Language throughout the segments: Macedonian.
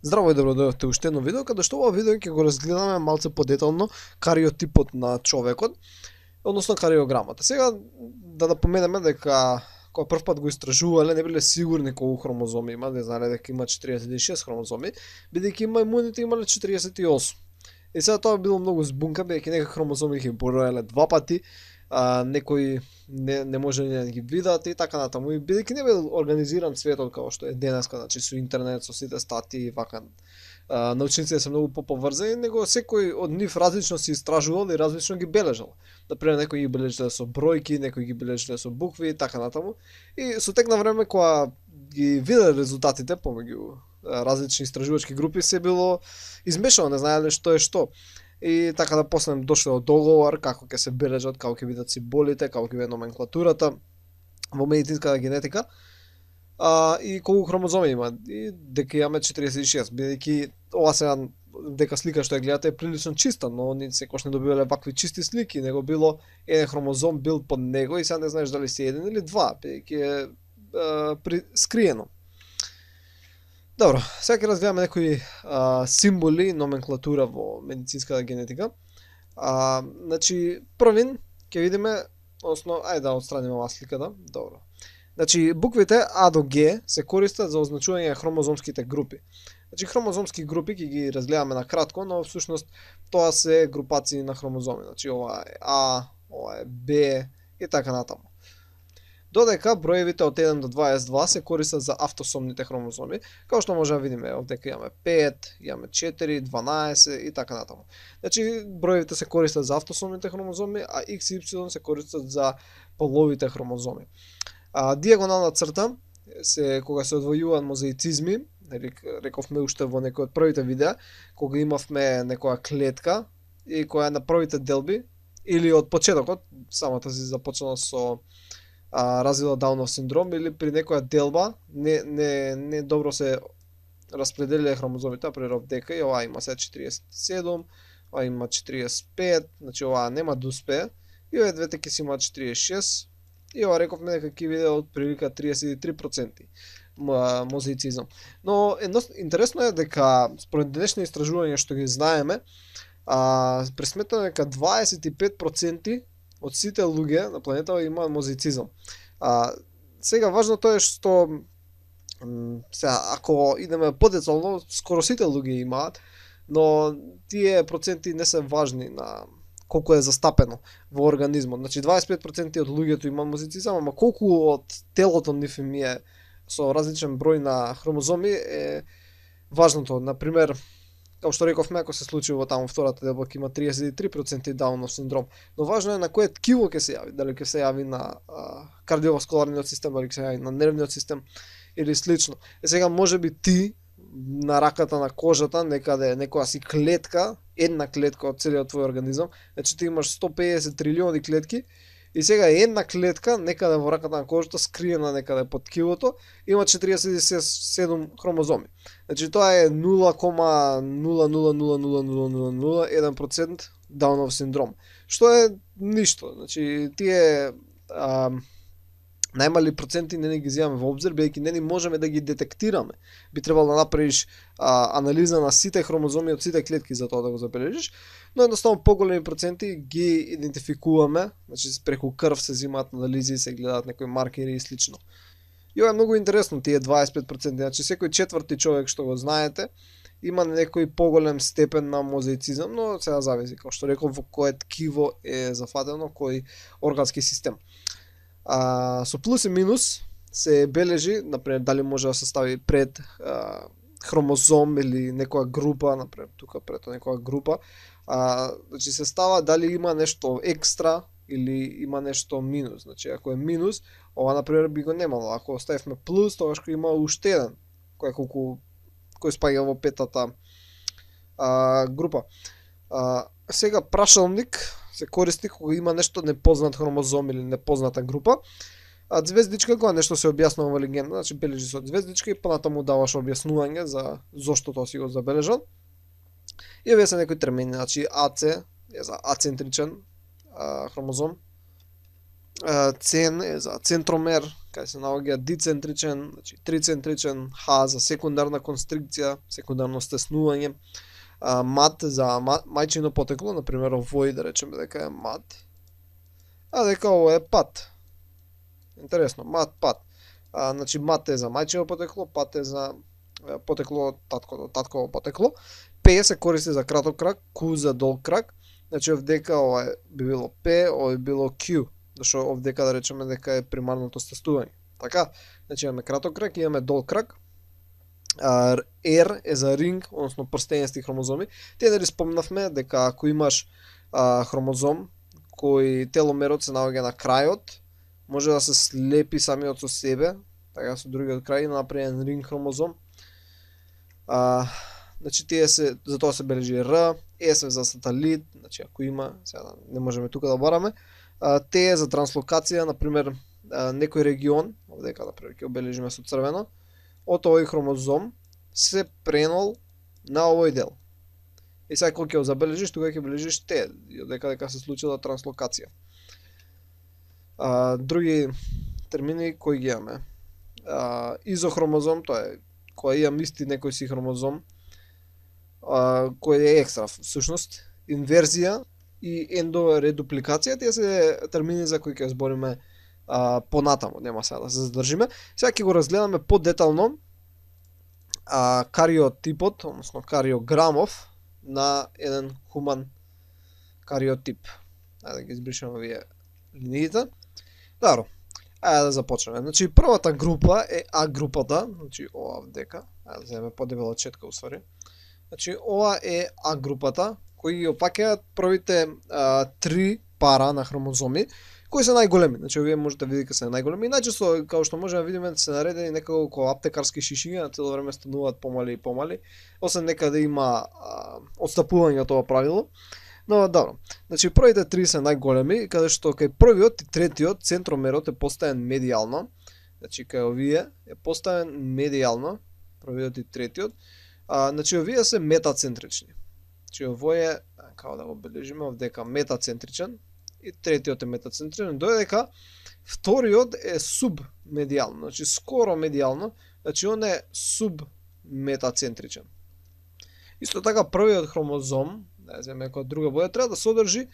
Здраво и добро дојдовте уште едно видео, каде што ова видео ќе го разгледаме малце подетално кариотипот на човекот, односно кариограмата. Сега да напоменеме дека кога прв пат го истражувале не биле сигурни колку хромозоми има, не знаеле дека има 46 хромозоми, бидејќи мајмуните имале 48. И сега тоа било многу збунка, бидејќи некои хромозоми ги броеле два пати, некои не може да ги видат и така натаму. И бидејќи не бил организиран светот како што е денеска, значи со интернет, со сите статии и вака, научниците се многу поповрзани, него секој од нив различно се истражувал и различно ги бележал. Например, некои ги бележале со бројки, некои ги бележале со букви и така натаму. И со тек на време кога ги виделе резултатите помеѓу различни истражувачки групи, се било измешано, не знаеле што е што. И така да после дошле до договор како ќе се бележат, како ќе бидат символите, како ќе биде номенклатурата во медицинската генетика. И колку хромозоми има, и дека имаме 46, бидејќи ова сега дека слика што ја гледате е прилично чиста, но они секогаш не добивале вакви чисти слики, него било еден хромозом бил под него и сега не знаеш дали си еден или два, бидејќи е скриено. Добро, сега ќе разгледаме некои символи и номенклатура во медицинската генетика. Значи, првин ќе видиме, односно, ајде да отстраниме оваа сликата. Добро. Значи, буквите А до Г се користат за означување на хромозомските групи. Значи, хромозомски групи ќе ги разгледаме на кратко, но всушност тоа се групации на хромозоми. Значи, ова е А, ова е Б и така натаму. Додека броевите од 1 до 22 се користат за автосомните хромозоми, како што може да видиме, овдека имаме 5, имаме 4, 12 и така натаму. Значи, броевите се користат за автосомните хромозоми, а X и Y се користат за половите хромозоми. Диагонална црта се кога се одвојуваат мозаицизми, рековме уште во некој од првите видеа, кога имавме некоја клетка и која на првите делби или од почетокот, самата си започнала со развила Даунов синдром или при некоја делба не добро се распределиле хромозомите, например овдека и ова има сега 47, ова има 45, значи ова нема да успее, и овие двете ќе си имаат 46, и ова рековме дека ќе биде од прилика 33% мозаицизам. Но интересно е дека според денешни истражувања што ги знаеме, пресметано дека 25% од сите луѓе на планетава имаат мозаицизам. Сега важното е што сега ако идеме подетално, скоро сите луѓе имаат, но тие проценти не се важни на колку е застапено во организмот. Значи 25% од луѓето имаат мозаицизам, ама колку од телото нив им е со различен број на хромозоми е важното. Например, како што рековме, ако се случи во таму втората делба ќе има 33% Даунов синдром. Но важно е на кое ткиво ќе се јави, дали ќе се јави на кардиоваскуларниот систем, дали ќе се јави на нервниот систем или слично. Сега можеби ти на раката, на кожата, некаде некоја си клетка, една клетка од целиот твој организам, значи ти имаш 150 трилиони клетки и сега една клетка некаде во раката на кожата, скриена некаде под ткивото, има 47 хромозоми. Значи тоа е 0,0000001% Даунов синдром, што е ништо. Значи тие најмали проценти не ги земаме во обзир, бидејќи не можеме да ги детектираме. Би требало да направиш анализа на сите хромозоми од сите клетки за тоа да го забележиш, но едноставно поголеми проценти ги идентификуваме, значи преку крв се земаат анализи, се гледаат некои маркери и слично. И ова е многу интересно, тие 25%, значи секој четврти човек што го знаете има некој поголем степен на мозаицизам, но сега зависи, како што реков, во кое ткиво е зафатено, кој органски систем. Со плюс и минус се бележи, например, дали може да се стави пред хромозом или некоја група, например, тука пред некоја група, значи се става дали има нешто екстра или има нешто минус. Значи, ако е минус, ова, например, би го немало. Ако оставивме плюс, тогаш ќе има уште еден, кој спаѓа во петата група. Сега, прашалник се користи кога има нешто непознат хромозом или непозната група. Звездичка кога нешто се објаснува во легенда, значи бележи со звездичка и понатаму даваш објаснување за зошто тоа си го забележал. И овие се некои термини, значи АЦ е за ацентричен хромозом, ЦЕН е за центромер, кај се наоѓа дицентричен, значи трицентричен, Х за секундарна констрикција, секундарно стеснување, мат за мајчино потекло, на пример овој да речеме дека е мат, а дека ово е пат. Интересно, мат, пат. Значи мат е за мајчино потекло, пат е за потекло од татково потекло. П се користи за краток крак, Q за долг крак. Значи овдека ова би било P, ова би било Q, зашто овдека да речеме дека е примарното стеснување. Така, значи имаме краток крак, имаме долг крак. R е за ринг, односно прстенести хромозоми. Те дали спомнавме дека ако имаш хромозом кој теломерот се наоѓа на крајот, може да се слепи самиот со себе, така со другиот крај и направен ринг хромозом. Значи тие се, за тоа се бележи Р, С за сателит, значи ако има, сега не можеме тука да бараме. Т е за транслокација, на пример некој регион, овдека да пример ќе обележиме со црвено, од овој хромозом се пренол на овој дел. И сега кога ќе го забележиш, тука ќе бележиш Т, дека се случила транслокација. Други термини кои ги имаме. Изохромозом, тоа е кога имам исти некој си хромозом, кој е екстра, всушност, инверзија и ендоредупликација, тие се термини за кои ќе збориме понатаму, нема сега да се задржиме. Сега ќе го разгледаме подетално кариотипот, односно кариограмов на еден хуман кариотип. Ајде да ги избришеме овие линиите. Добро, ајде да започнеме. Значи првата група е А групата, значи ова вдека, ајде да земеме подебела четка усвари. Значи ова е А групата, кои ги опаќаат првите 3 пара на хромозоми, кои се најголеми. Значи овие можете да видите се најголеми. И најчесто, као што можеме да видиме, се наредени некако како аптекарски шишиња, на цело време стануваат помали и помали, освен некаде има отстапување од тоа правило. Но добро. Значи првите 3 се најголеми, каде што кај првиот и третиот центромерот е поставен медијално. Значи кај овие е поставен медијално, првиот и третиот. Значи овие се метацентрични. Значи овој е, како да го бележиме, овдека метацентричен и третиот е метацентричен, додека вториот е субмедијално, значи скоро медијално, значи он е субметацентричен. Исто така првиот хромозом, да земеме како друга боја, треба да содржи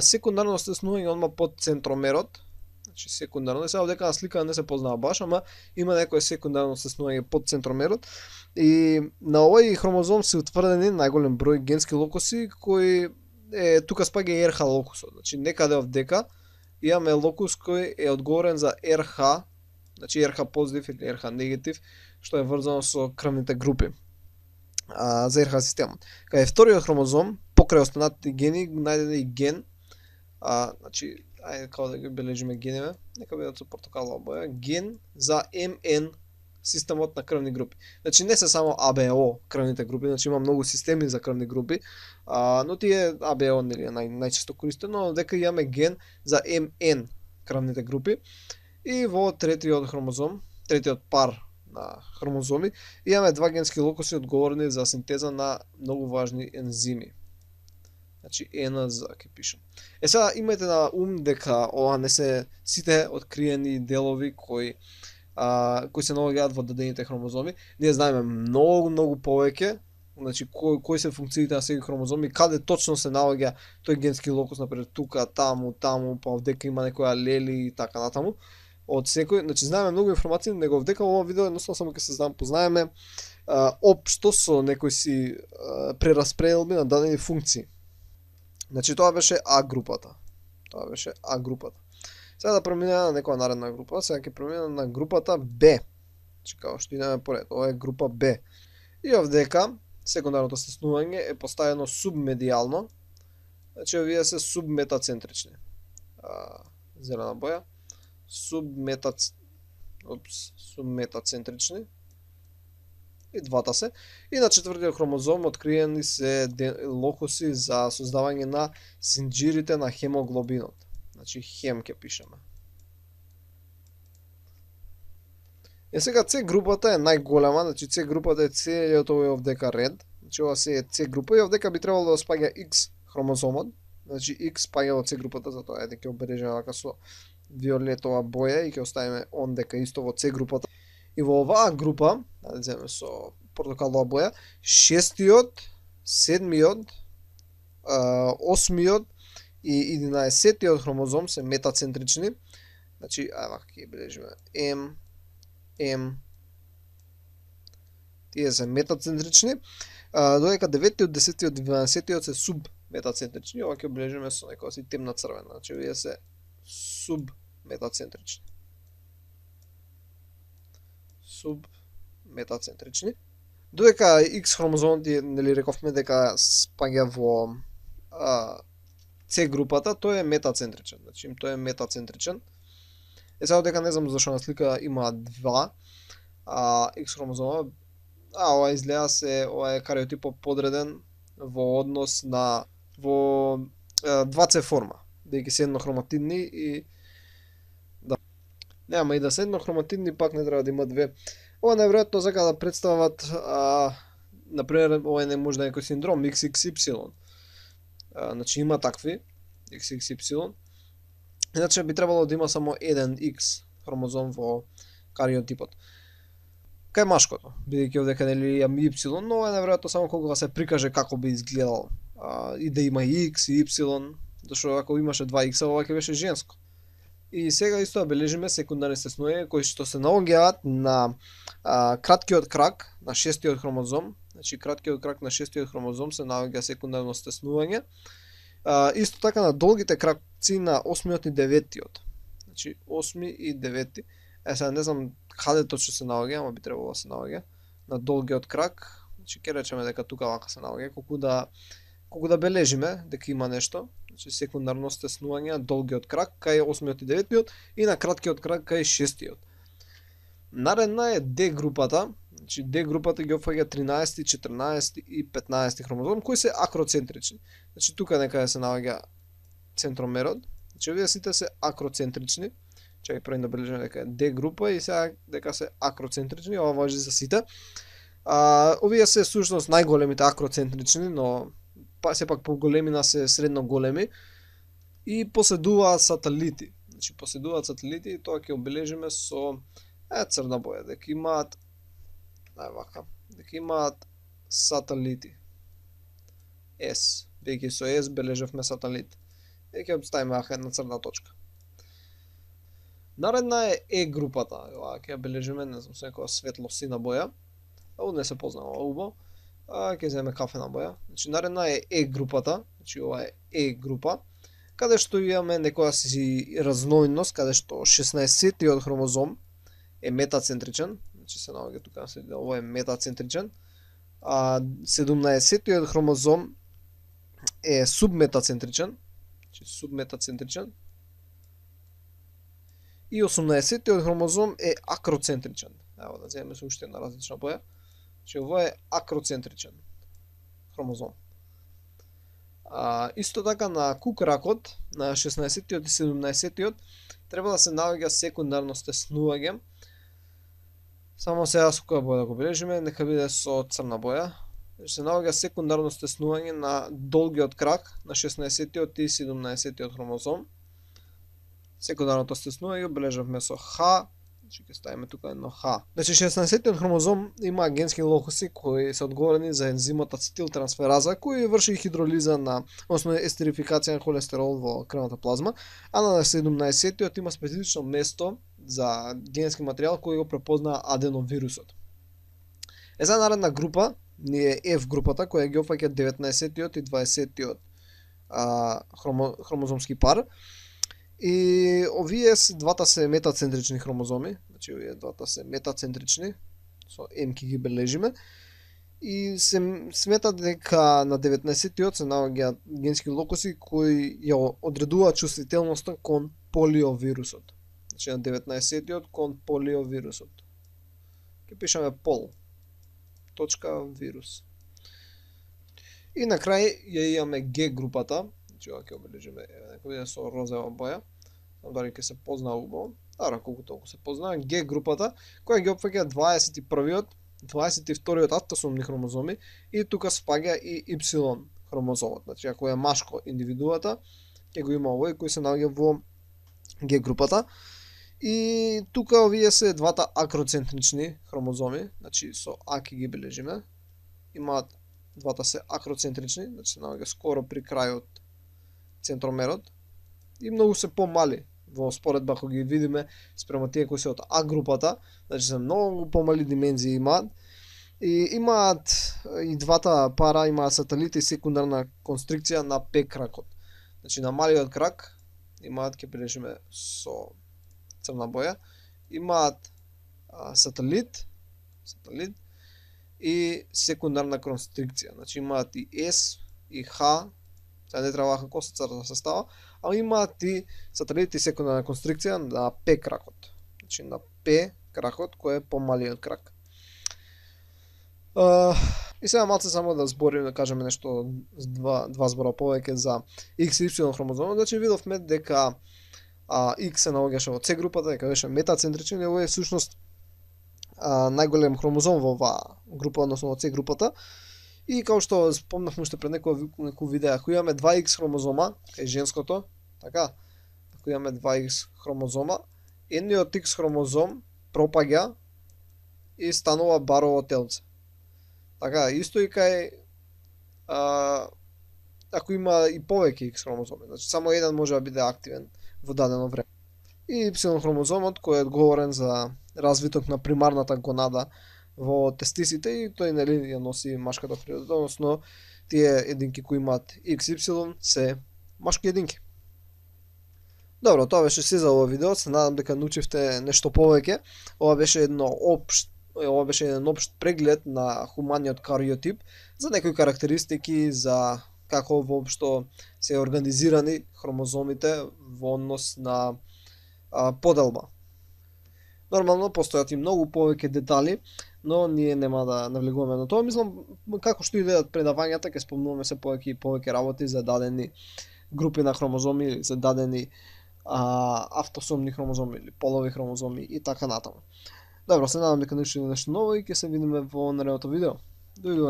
секундарно стеснување одма под центромерот. Значи секундарно, сега овдека на слика не се познава баш, ама има некое секундарно стеснување под центромерот. И на овој хромозом се утврдени најголем број генски локуси кои тука спаѓа и РХ локусот. Значи некаде овдека имаме локус кој е одговорен за РХ, значи РХ позитив или РХ негатив, што е врзано со крвните групи за РХ системот. Кај вториот хромозом, покрај останатите гени, најден и ген, значи ајде како да ги бележиме гениве, нека бидат со портокалова боја, ген за МН системот на крвни групи. Значи не се само АБО крвните групи, значи има многу системи за крвни групи, но тие АБО нели е најчесто користено, дека имаме ген за МН крвните групи. И во третиот хромозом, третиот пар на хромозоми, имаме два генски локуси одговорни за синтеза на многу важни ензими. Значи ЕНЗ ќе пишам. Сега имајте на ум дека ова не се сите откриени делови кои се наоѓаат во дадените хромозоми. Ние знаеме многу повеќе, значи кои се функциите на секој хромозом и каде точно се наоѓа тој генски локус, например тука, таму, па овдека има некои алели и така натаму. Од секој, значи знаеме многу информации, него овдека во ова видео едноставно само ќе се познаеме општо со некои си прераспределби на дадени функции. Значи тоа беше А групата. Сега да преминеме на некоја наредна група, сега ќе преминеме на групата Б. Значи како што идеме поред, ова е група Б. И овдека секундарното стеснување е поставено субмедијално. Значи овие се субметацентрични. Зелена боја. Субметацентрични. И двата се. И на четвртиот хромозом откриени се локуси за создавање на синџирите на хемоглобинот. Значи хем ќе пишеме. И сега С групата е најголема, значи С групата е целиот овој овдека ред. Значи ова се е С група и овдека би требало да спаѓа X хромозомот. Значи X спаѓа во С групата, затоа ќе обележиме вака со виолетова боја и ќе оставиме он дека исто во С групата. И во оваа група, да земеме со портокалова боја, 6-тиот, 7-миот, 8-миот и 11-тиот хромозом се метацентрични. Значи, ајде ќе бележиме М, тие се метацентрични, додека 9-тиот, 10-тиот и 12-тиот се субметацентрични. Ова ќе бележиме со некоја си темна црвена, значи овие се субметацентрични. Субметацентрични. Додека X хромозомот, нели рековме дека спаѓа во С групата, тој е метацентричен. Значи тој е метацентричен. Сега дека не знам зашто на слика има два X хромозома. Ова изгледа се, ова е кариотипот подреден во однос на во 2C форма, бидејќи се еднохроматидни и да. Нема и да се еднохроматидни, пак не треба да има две. Ова најверојатно сака да представат например, ова е можда некој синдром XXY. Значи има такви XXY. Иначе би требало да има само еден X хромозом во кариотипот. Кај машкото, бидејќи овдека нели имам Y, но е најверојатно само кога се прикаже како би изгледал и да има X и Y, зашто ако имаше два X, ова ќе беше женско. И сега исто бележиме секундарни стеснувања кои што се наоѓаат на краткиот крак на 6-тиот хромозом. Значи краткиот крак на 6-тиот хромозом се наоѓа секундарно стеснување. Исто така на долгите кракци на 8-миот и 9-тиот. Значи 8 и 9. Сега не знам каде точно се наоѓа, ама би требало да се наоѓа на долгиот крак. Значи ќе речеме дека тука вака се наоѓа, колку да бележиме дека има нешто. Значи секундарно стеснување на долгиот крак кај 8-миот и 9-тиот и на краткиот крак кај 6-тиот. Наредна е D групата. Значи D групата ги опфаќа 13, 14 и 15 хромозом кои се акроцентрични. Значи тука некаде се наоѓа центромерот. Значи овие сите се акроцентрични. Чекај прво да бележиме дека е D група и сега дека се акроцентрични, ова важи за сите. Овие се всушност најголемите акроцентрични, но сепак по големина се средно големи и поседуваат сателити. Значи поседуваат сателити и тоа ќе обележиме со црна боја, дека имаат дека имаат сателити. S, веќе со S бележевме сателит. И ќе ставиме една црна точка. Наредна е E групата. Ова ќе бележиме, не знам, со некоја светло-сина боја. Ово не се познава убаво. Ќе земеме кафена боја. Значи наредна е E групата. Значи ова е E група. Каде што имаме некоја си разноидност, каде што 16-тиот хромозом е метацентричен. Значи се наоѓа тука, ова е метацентричен. 17-тиот хромозом е субметацентричен. Значи субметацентричен. И 18-тиот хромозом е акроцентричен. Ево да земеме со уште една различна боја. Значи ова е акроцентричен хромозом. Исто така на кукракот, на 16-тиот и 17-тиот, треба да се наоѓа секундарно стеснување. Само сега со која боја да го бележиме, нека биде со црна боја. Се наоѓа секундарно стеснување на долгиот крак на 16-тиот и 17-тиот хромозом. Секундарното стеснување обележавме со Х, значи ќе ставиме тука едно Х. Значи 16-тиот хромозом има генски локуси кои се одговорни за ензимот ацетилтрансфераза кој врши хидролиза на, односно естерификација на холестерол во крвната плазма, а на 17-тиот има специфично место за генски материјал кој го препознаа аденовирусот. За наредна група ни е F групата која ги опфаќа 19-тиот и 20-тиот хромозомски пар. И овие двата се метацентрични хромозоми, значи овие двата се метацентрични, со М ќе ги бележиме. И се смета дека на 19-тиот се наоѓаат генски локуси кои ја одредуваат чувствителноста кон полиовирусот. Значи на 19-тиот кон полиовирусот. Ќе пишеме пол. Точка вирус. И на крај ја имаме Г групата. Значи ова ќе обележиме некој со розова боја. Дали ќе се познава убаво. Колку толку се познава. Г групата која ги опфаќа 21-тиот, 22-тиот автосомни хромозоми и тука спаѓа и Y хромозомот. Значи ако е машко индивидуата, ќе го има овој кој се наоѓа во Г групата. И тука овие се двата акроцентрични хромозоми, значи со аки ги бележиме. Имаат двата се акроцентрични, значи се наоѓа скоро при крајот центромерот и многу се помали во споредба кога ги видиме спрема тие кои се од А групата, значи се многу помали димензии имаат. И имаат и двата пара имаат сателит и секундарна констрикција на П кракот. Значи на малиот крак имаат, ќе бележиме со црна боја, имаат сателит и секундарна констрикција. Значи имаат и S и H, сега не треба косица да се става, а имаат и сателит и секундарна констрикција на П кракот. Значи на П кракот кој е помалиот крак. И сега малце само да зборим, да кажеме нешто, два збора повеќе за XY хромозомот. Значи видовме дека X се наоѓаше во C групата, дека беше метацентричен, и ово е всушност најголем хромозом во оваа група, односно во C групата. И како што спомнавме уште пред некој видео, ако имаме 2X хромозома, кај женското, така, ако имаме 2X хромозома, едниот X хромозом пропаѓа и станува барово телце. Така, исто и кај ако има и повеќе X хромозоми, значи само еден може да биде активен во дадено време. И Y хромозомот кој е одговорен за развиток на примарната гонада во тестисите, и тој нели ја носи машката природа, односно тие единки кои имаат XY се машки единки. Добро, тоа беше се за ова видео, се надам дека научивте нешто повеќе. Ова беше еден општ преглед на хуманиот кариотип, за некои карактеристики, за како воопшто се организирани хромозомите во однос на поделба. Нормално постојат и многу повеќе детали, но ние нема да навлегуваме на тоа. Мислам, како што идеат предавањата, ќе спомнуваме се повеќе и повеќе работи за дадени групи на хромозоми или за дадени автосомни хромозоми или полови хромозоми и така натаму. Добро, се надам дека научите нешто ново и ќе се видиме во наредното видео. Довидување.